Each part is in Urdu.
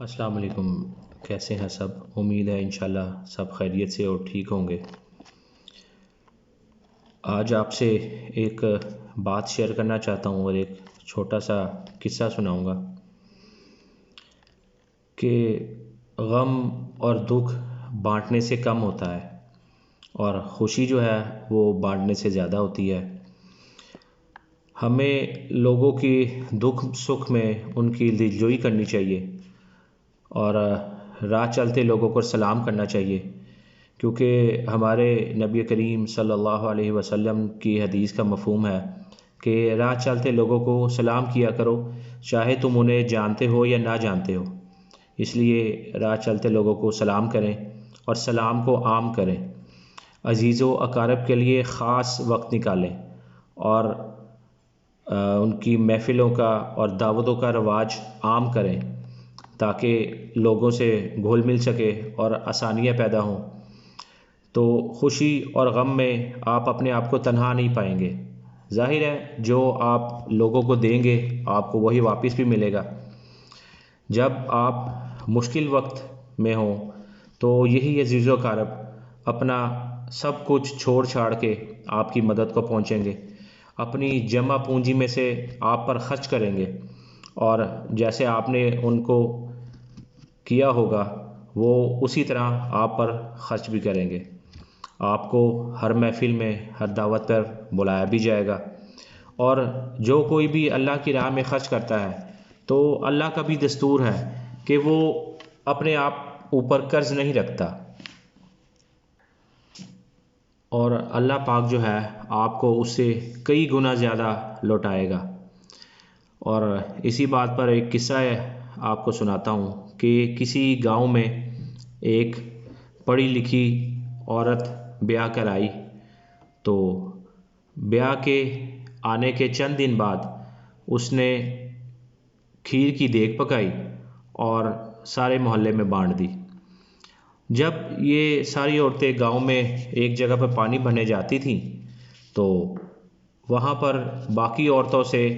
السلام علیکم، کیسے ہیں سب؟ امید ہے انشاءاللہ سب خیریت سے اور ٹھیک ہوں گے۔ آج آپ سے ایک بات شیئر کرنا چاہتا ہوں اور ایک چھوٹا سا قصہ سناؤں گا کہ غم اور دکھ بانٹنے سے کم ہوتا ہے اور خوشی جو ہے وہ بانٹنے سے زیادہ ہوتی ہے۔ ہمیں لوگوں کی دکھ سکھ میں ان کی دلجوئی کرنی چاہیے اور راہ چلتے لوگوں کو سلام کرنا چاہیے، کیونکہ ہمارے نبی کریم صلی اللہ علیہ وسلم کی حدیث کا مفہوم ہے کہ راہ چلتے لوگوں کو سلام کیا کرو، چاہے تم انہیں جانتے ہو یا نہ جانتے ہو۔ اس لیے راہ چلتے لوگوں کو سلام کریں اور سلام کو عام کریں، عزیز و اقارب کے لیے خاص وقت نکالیں اور ان کی محفلوں کا اور دعوتوں کا رواج عام کریں تاکہ لوگوں سے گھل مل سکے اور آسانیاں پیدا ہوں۔ تو خوشی اور غم میں آپ اپنے آپ کو تنہا نہیں پائیں گے۔ ظاہر ہے جو آپ لوگوں کو دیں گے آپ کو وہی واپس بھی ملے گا۔ جب آپ مشکل وقت میں ہوں تو یہی عزیز و اقارب اپنا سب کچھ چھوڑ چھاڑ کے آپ کی مدد کو پہنچیں گے، اپنی جمع پونجی میں سے آپ پر خرچ کریں گے اور جیسے آپ نے ان کو کیا ہوگا وہ اسی طرح آپ پر خرچ بھی کریں گے۔ آپ کو ہر محفل میں ہر دعوت پر بلایا بھی جائے گا، اور جو کوئی بھی اللہ کی راہ میں خرچ کرتا ہے تو اللہ کا بھی دستور ہے کہ وہ اپنے آپ اوپر قرض نہیں رکھتا، اور اللہ پاک جو ہے آپ کو اس سے کئی گنا زیادہ لوٹائے گا۔ اور اسی بات پر ایک قصہ ہے آپ کو سناتا ہوں کہ کسی گاؤں میں ایک پڑھی لکھی عورت بیاہ کر آئی، تو بیاہ کے آنے کے چند دن بعد اس نے کھیر کی دیگ پکائی اور سارے محلے میں بانٹ دی۔ جب یہ ساری عورتیں گاؤں میں ایک جگہ پر پانی بھرنے جاتی تھیں تو وہاں پر باقی عورتوں سے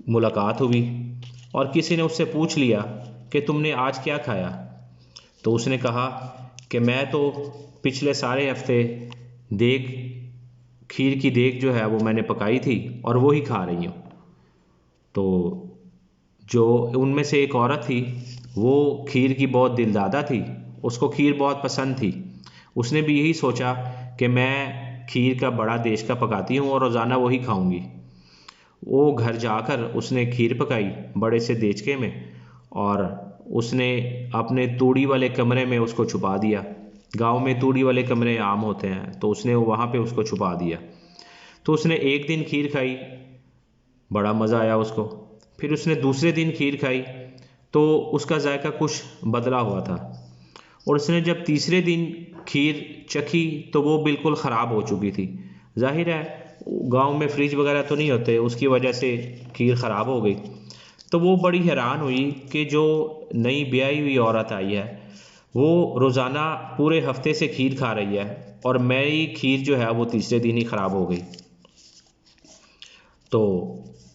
ملاقات ہوئی اور کسی نے اس سے پوچھ لیا کہ تم نے آج کیا کھایا؟ تو اس نے کہا کہ میں تو پچھلے سارے ہفتے کھیر کی دیگ جو ہے وہ میں نے پکائی تھی اور وہی کھا رہی ہوں۔ تو جو ان میں سے ایک عورت تھی وہ کھیر کی بہت دلدادہ تھی، اس کو کھیر بہت پسند تھی۔ اس نے بھی یہی سوچا کہ میں کھیر کا بڑا دیش کا پکاتی ہوں اور روزانہ وہی کھاؤں گی۔ وہ گھر جا کر اس نے کھیر پکائی بڑے سے دیچکے میں اور اس نے اپنے توڑی والے کمرے میں اس کو چھپا دیا۔ گاؤں میں توڑی والے کمرے عام ہوتے ہیں تو اس نے وہاں پہ اس کو چھپا دیا۔ تو اس نے ایک دن کھیر کھائی، بڑا مزہ آیا اس کو۔ پھر اس نے دوسرے دن کھیر کھائی تو اس کا ذائقہ کچھ بدلا ہوا تھا، اور اس نے جب تیسرے دن کھیر چکھی تو وہ بالکل خراب ہو چکی تھی۔ ظاہر ہے گاؤں میں فریج وغیرہ تو نہیں ہوتے، اس کی وجہ سے کھیر خراب ہو گئی۔ تو وہ بڑی حیران ہوئی کہ جو نئی بیاہی ہوئی عورت آئی ہے وہ روزانہ پورے ہفتے سے کھیر کھا رہی ہے اور میری کھیر جو ہے وہ تیسرے دن ہی خراب ہو گئی۔ تو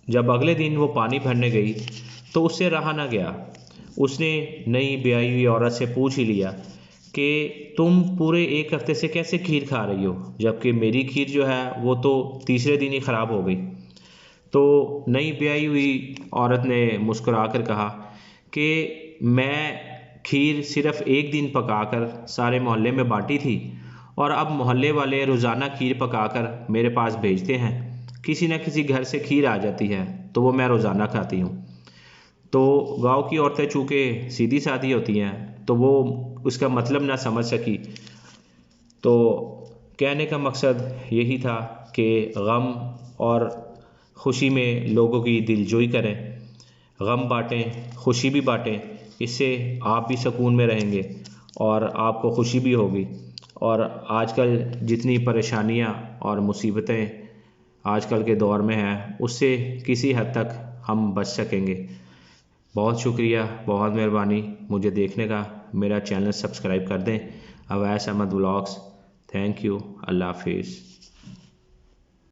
جب اگلے دن وہ پانی بھرنے گئی تو اس سے رہا نہ گیا، اس نے نئی بیاہی ہوئی عورت سے پوچھ ہی لیا کہ تم پورے ایک ہفتے سے کیسے کھیر کھا رہی ہو جبکہ میری کھیر جو ہے وہ تو تیسرے دن ہی خراب ہو گئی۔ تو نئی بیاہی ہوئی عورت نے مسکرا کر کہا کہ میں کھیر صرف ایک دن پکا کر سارے محلے میں بانٹی تھی، اور اب محلے والے روزانہ کھیر پکا کر میرے پاس بھیجتے ہیں، کسی نہ کسی گھر سے کھیر آ جاتی ہے تو وہ میں روزانہ کھاتی ہوں۔ تو گاؤں کی عورتیں چونکہ سیدھی سادھی ہوتی ہیں تو وہ اس کا مطلب نہ سمجھ سکی۔ تو کہنے کا مقصد یہی تھا کہ غم اور خوشی میں لوگوں کی دلجوئی کریں، غم بانٹیں، خوشی بھی بانٹیں، اس سے آپ بھی سکون میں رہیں گے اور آپ کو خوشی بھی ہوگی۔ اور آج کل جتنی پریشانیاں اور مصیبتیں آج کل کے دور میں ہیں اس سے کسی حد تک ہم بچ سکیں گے۔ بہت شکریہ، بہت مہربانی مجھے دیکھنے کا۔ میرا چینل سبسکرائب کر دیں، Awais Ahmed vlogs. Thank you, اللہ حافظ۔